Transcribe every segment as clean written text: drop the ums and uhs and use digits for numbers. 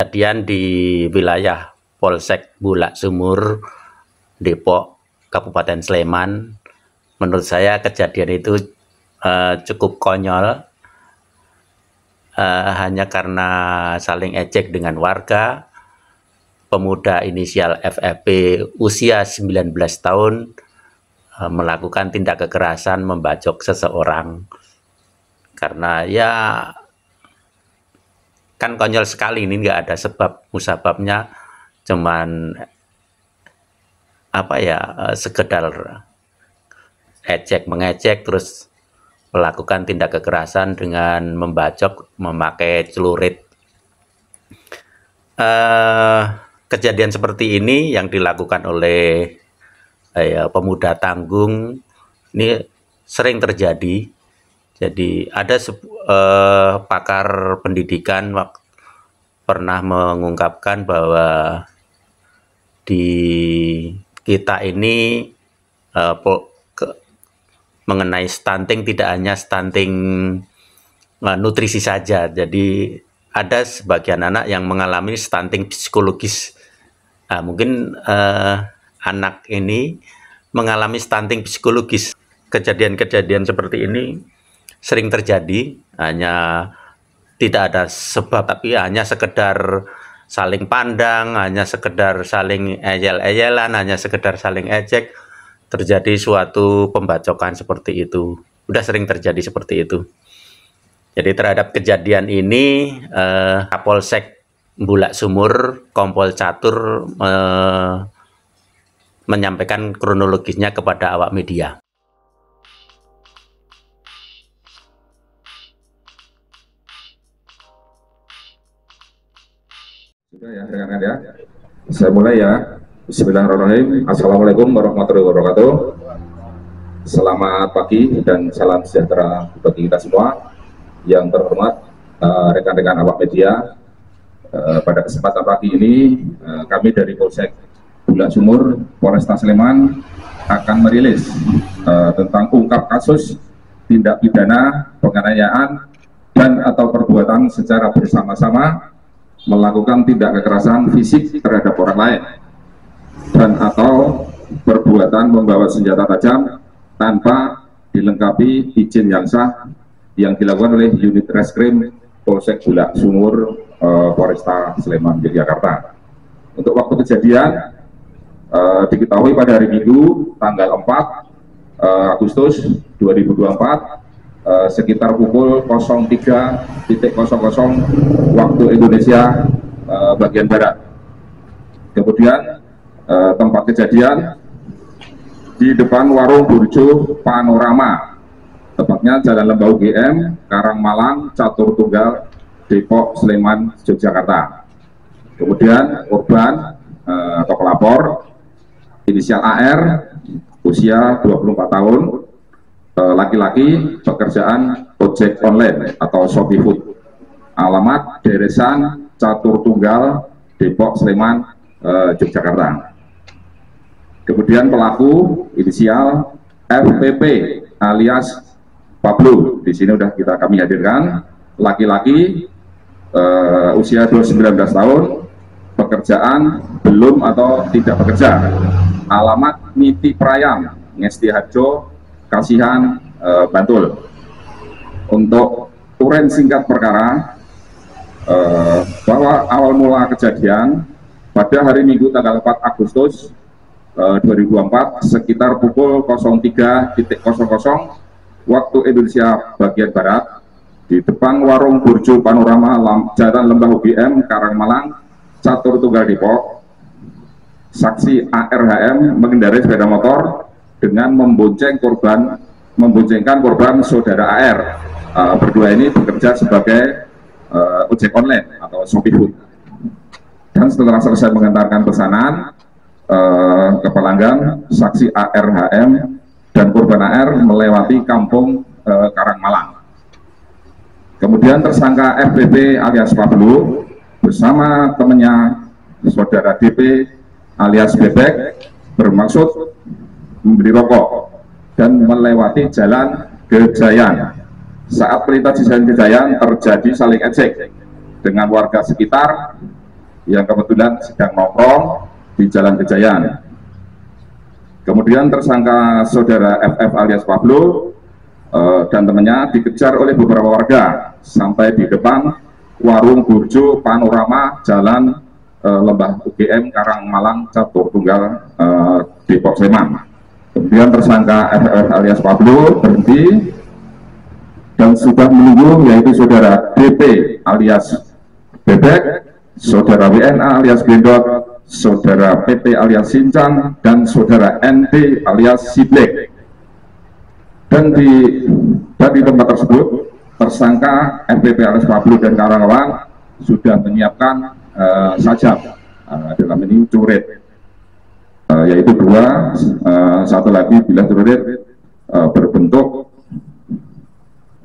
kejadian di wilayah Polsek Bulak Sumur, Depok, Kabupaten Sleman. Menurut saya kejadian itu cukup konyol, hanya karena saling ejek dengan warga. Pemuda inisial FFP usia 19 tahun melakukan tindak kekerasan membacok seseorang. Karena ya kan konyol sekali, ini nggak ada sebab musababnya, cuman sekedar ejek mengejek terus melakukan tindak kekerasan dengan membacok memakai celurit. Kejadian seperti ini yang dilakukan oleh pemuda tanggung ini sering terjadi. Jadi ada pakar pendidikan pernah mengungkapkan bahwa di kita ini mengenai stunting tidak hanya stunting nutrisi saja. Jadi ada sebagian anak yang mengalami stunting psikologis. Mungkin anak ini mengalami stunting psikologis. Kejadian-kejadian seperti ini sering terjadi, hanya tidak ada sebab, tapi hanya sekedar saling pandang, hanya sekedar saling eyel-eyelan, hanya sekedar saling ejek, terjadi suatu pembacokan seperti itu. Udah sering terjadi seperti itu. Jadi terhadap kejadian ini, Kapolsek Bulak Sumur, Kompol Catur menyampaikan kronologisnya kepada awak media. Sudah ya, rekan-rekan ya. Saya mulai ya. Bismillahirrahmanirrahim. Assalamualaikum warahmatullahi wabarakatuh. Selamat pagi dan salam sejahtera bagi kita semua. Yang terhormat rekan-rekan awak media, pada kesempatan pagi ini kami dari Polsek Bulak Sumur, Polresta Sleman akan merilis tentang ungkap kasus tindak pidana penganiayaan dan atau perbuatan secara bersama-sama melakukan tindak kekerasan fisik terhadap orang lain dan atau perbuatan membawa senjata tajam tanpa dilengkapi izin yang sah yang dilakukan oleh unit reskrim Polsek Bulak Sumur, Polresta Sleman, Yogyakarta. Untuk waktu kejadian diketahui pada hari Minggu tanggal 4 Agustus 2024 sekitar pukul 03.00 waktu Indonesia bagian Barat. Kemudian tempat kejadian di depan warung Burjo Panorama, tepatnya Jalan Lembah UGM, Karangmalang, Catur Tunggal, Depok, Sleman, Yogyakarta. Kemudian korban atau pelapor inisial AR, usia 24 tahun, laki-laki, pekerjaan ojek online atau Shopee Food, alamat Deresan, Catur Tunggal, Depok, Sleman, Yogyakarta. Kemudian pelaku inisial FPP alias Pablo, di sini sudah kami hadirkan, laki-laki, usia 19 tahun, pekerjaan belum atau tidak bekerja, alamat Niti Prayam, Ngesti Harjo, Kasihan, Bantul. Untuk uren singkat perkara, bahwa awal mula kejadian pada hari Minggu tanggal 4 Agustus 2024 sekitar pukul 03.00 waktu Indonesia bagian Barat di depan warung Burjo Panorama Jalan Lembah UGM, Karangmalang, Catur Tunggal, Depok, saksi ARHM mengendarai sepeda motor dengan memboncengkan korban saudara AR. Berdua ini bekerja sebagai ojek online atau Shopee Food. Dan setelah selesai mengantarkan pesanan ke pelanggan, saksi ARHM dan korban AR melewati kampung Karangmalang. Kemudian tersangka FBB alias Pablo bersama temannya saudara DP alias Bebek bermaksud membeli rokok dan melewati jalan Gejayan. Saat melintas di jalan Gejayan terjadi saling ejek dengan warga sekitar yang kebetulan sedang nongkrong di Jalan Kejayaan. Kemudian tersangka saudara FF alias Pablo dan temannya dikejar oleh beberapa warga sampai di depan warung Burjo Panorama Jalan Lembah UGM Karangmalang Catur Tunggal Depok Sleman. Kemudian tersangka FF alias Pablo berhenti dan sudah menunggu, yaitu saudara DP alias Bebek, saudara WNA alias Gendot, saudara PT alias Sincang, dan saudara NT alias Siblek. Dan di tempat tersebut tersangka FPP alias Pablo dan kawan-kawan sudah menyiapkan sajam, dalam ini celurit, yaitu dua, satu lagi bilah celurit berbentuk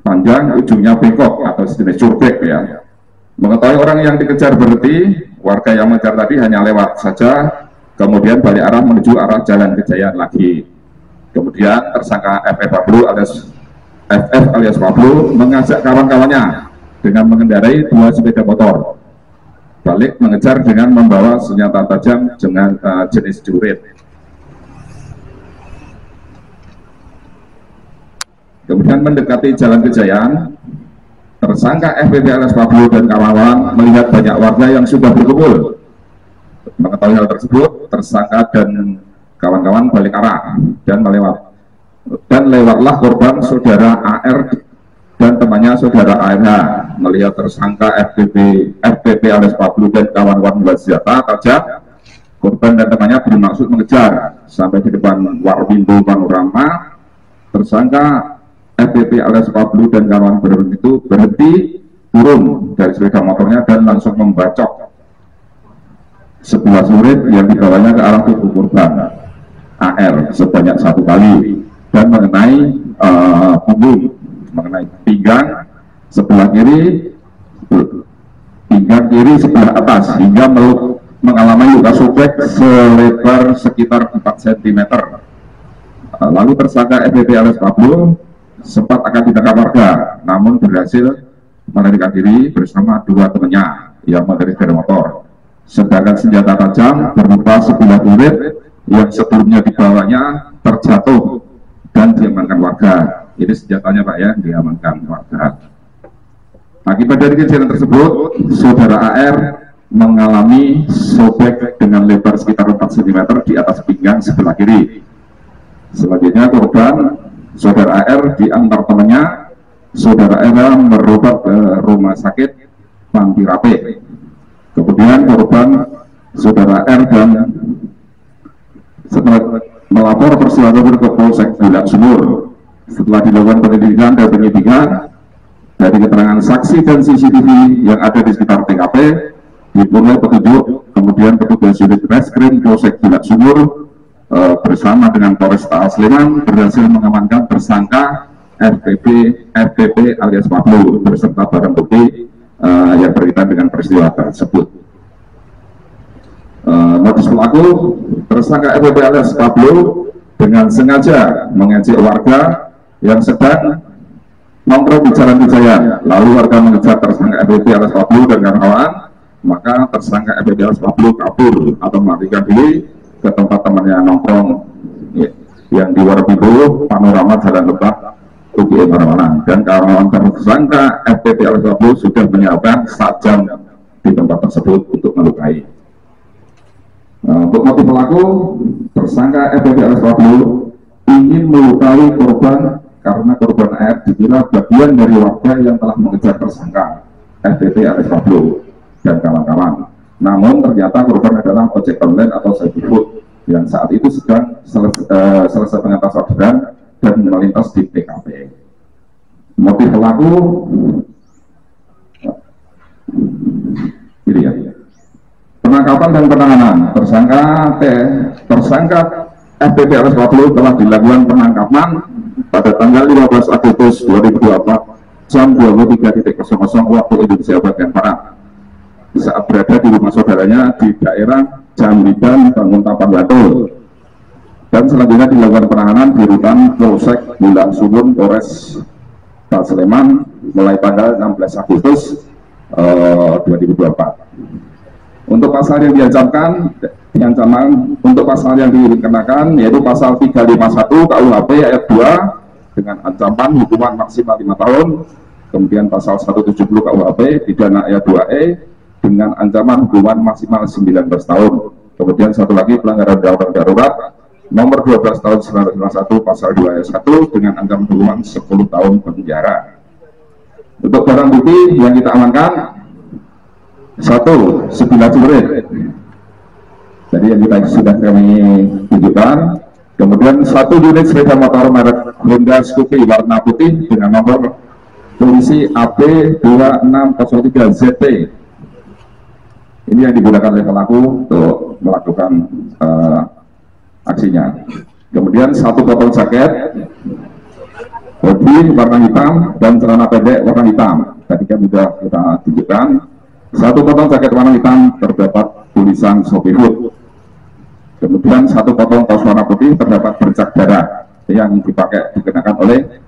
panjang, ujungnya bengkok atau jenis curbek ya. Mengetahui orang yang dikejar berhenti, warga yang mengejar tadi hanya lewat saja, kemudian balik arah menuju arah Jalan Kejayaan lagi. Kemudian tersangka FF alias Pablo mengajak kawan-kawannya dengan mengendarai dua sepeda motor balik mengejar dengan membawa senjata tajam dengan jenis celurit. Kemudian mendekati Jalan Kejayaan, tersangka FPP alias Pablo dan kawan-kawan melihat banyak warga yang sudah berkumpul. Mengetahui hal tersebut, tersangka dan kawan-kawan balik arah dan lewatlah korban saudara AR dan temannya saudara ANH. Melihat tersangka FPP alias Pablo dan kawan-kawan membawa senjata tajam, korban dan temannya bermaksud mengejar sampai di depan Warwindo Panorama. Tersangka FPP alias Pablo dan kawan berhenti turun dari sepeda motornya dan langsung membacok sebuah celurit yang dibawanya ke arah tubuh korban AR sebanyak 1 kali dan mengenai punggung, mengenai pinggang sebelah kiri sebelah atas hingga mengalami luka sobek selebar sekitar 4 cm. Lalu tersangka FPP alias Pablo sempat akan ditangkap warga, namun berhasil melarikan diri bersama dua temannya yang mengendarai sepeda motor. Sedangkan senjata tajam berupa sebilah celurit yang sebelumnya dibawanya terjatuh dan diamankan warga. Ini senjatanya Pak ya, diamankan warga. Akibat dari kejadian tersebut, saudara AR mengalami sobek dengan lebar sekitar 4 cm di atas pinggang sebelah kiri. Selanjutnya korban saudara AR diantar temannya, saudara AR berobat ke rumah sakit Panti Rape. Kemudian korban saudara R dan setelah melapor peristiwa tersebut ke Polsek Bulak Sumur. Setelah dilakukan penyelidikan dan penyidikan dari keterangan saksi dan CCTV yang ada di sekitar TKP, diperoleh petunjuk, kemudian petugas unit reskrim Polsek Bulak Sumur bersama dengan Polresta Sleman berhasil mengamankan tersangka FPP alias Pablo beserta barang bukti yang berkaitan dengan peristiwa tersebut. Modus pelaku, tersangka FPP alias Pablo dengan sengaja mengejek warga yang sedang nongkrong di Jalan Kejayaan. Lalu warga mengejar tersangka FPP alias Pablo dan kawan-kawan, maka tersangka FPP alias Pablo kabur atau melarikan diri ke tempat temannya nongkrong yang di Warwindo Panorama Jalan Lembah UGM Karangmalang, dan kawan-kawan tersangka FPP alias Pablo sudah menyiapkan sajam di tempat tersebut untuk melukai. Untuk motif pelaku, tersangka FPP alias Pablo ingin melukai korban karena korban AR dikira bagian dari warga yang telah mengejar tersangka FPP alias Pablo dan kawan-kawan. Namun ternyata korban adalah ojek online atau cyberfood yang saat itu sedang selesai pengentasan orderan dan melintas di TKP. Motif pelaku ini ya, penangkapan dan penanganan tersangka FPP alias Pablo telah dilakukan penangkapan pada tanggal 15 Agustus 2024 jam 23.00 waktu Indonesia bagian Barat saat berada di rumah saudaranya di daerah Jambidan Bangun Tapan Batu, dan selanjutnya dilakukan penahanan di rutan Polsek Bulak Sumur Polres Sleman mulai tanggal 16 Agustus 2024. Untuk pasal yang diancaman untuk pasal yang dikenakan yaitu pasal 351 KUHP ayat 2 dengan ancaman hukuman maksimal 5 tahun. Kemudian pasal 170 KUHP pidana ayat 2E dengan ancaman hukuman maksimal 19 tahun. Kemudian satu lagi pelanggaran undang-undang darurat nomor 12 tahun 1991 pasal 2 ayat 1 dengan ancaman hukuman 10 tahun penjara. Untuk barang bukti yang kita amankan, satu, sebilah celurit. Jadi yang kita sudah kami tunjukkan. Kemudian satu unit sepeda motor merek Honda Scoopy warna putih dengan nomor polisi AB2603ZT. Ini yang digunakan oleh pelaku untuk melakukan aksinya. Kemudian satu potong jaket bodi warna hitam dan celana pendek warna hitam. Tadi kan sudah kita tunjukkan. Satu potong jaket warna hitam terdapat tulisan Shopee Food. Kemudian satu potong kaos warna putih terdapat bercak darah yang dikenakan oleh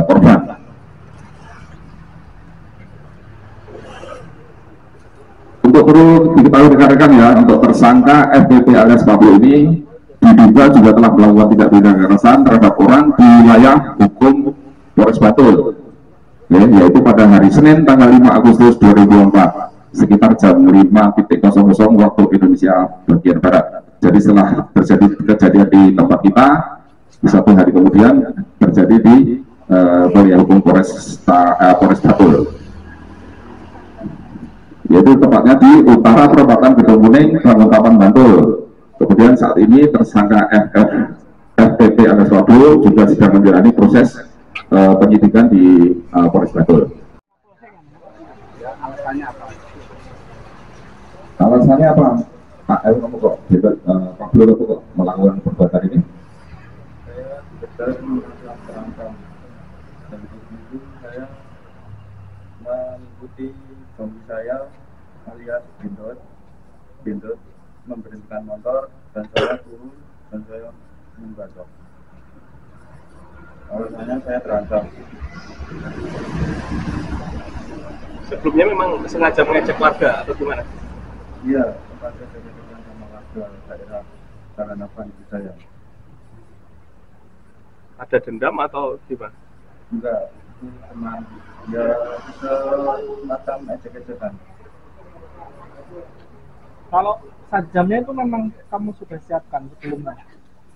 korban. Untuk perlu diketahui rekan-rekan ya, untuk tersangka FBP alias Pablo ini diduga juga telah melakukan tindak pidana kekerasan terhadap orang di wilayah hukum Polres Bantul, yaitu pada hari Senin tanggal 5 Agustus 2004 sekitar jam 5.00 waktu Indonesia bagian Barat. Jadi setelah terjadi kejadian di tempat kita, satu hari kemudian terjadi di wilayah hukum Polres Bantul, yaitu tepatnya di utara perempatan Gedung Kuning, Bangun Bantul. Kemudian saat ini tersangka FPP alias Pablo juga sedang menjalani proses penyidikan di Polres Bantul. Alasannya apa? Pak kamu kok Pablo kok melakukan perbuatan ini? Saya betul melakukan terancam dan itu saya mengikuti suami saya alias Bindut memberhentikan motor dan saya turun dan saya membacok. Alasannya saya terancam. Sebelumnya memang sengaja mengejek warga atau gimana? Iya, sengaja saya berikan sama warga daerah Kalanapan di saya. Ada dendam atau gimana? Enggak, itu teman. Ya, semacam ejek-ejekan. Kalau sajamnya itu memang kamu sudah siapkan sebelumnya?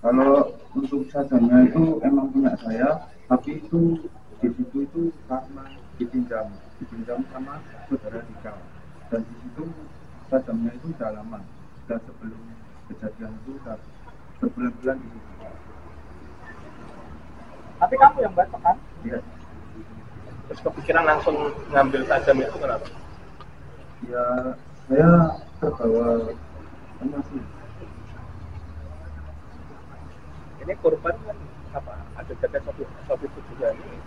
Kalau untuk sajamnya itu emang punya saya, tapi itu di situ itu karena dipinjam sama saudara Dika. Dan di situ sajamnya itu udah lama, sudah sebelum kejadian itu udah berbulan-bulan di situ. Tapi kamu yang baca kan? Iya. Terus kepikiran langsung ngambil tajam itu kenapa? Ya, saya terbawa emosi. Ini korban kan apa? Ada jaket Shopee Food juga ini.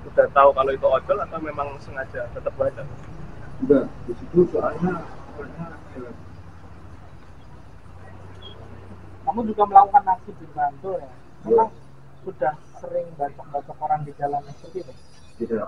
Udah tahu kalau itu ojol atau memang sengaja tetap baca? Enggak, di situ soalnya jelas. Kamu juga melakukan aksi di Bantul ya? Memang sudah sering bacok-bacok orang di jalan seperti itu? Tidak.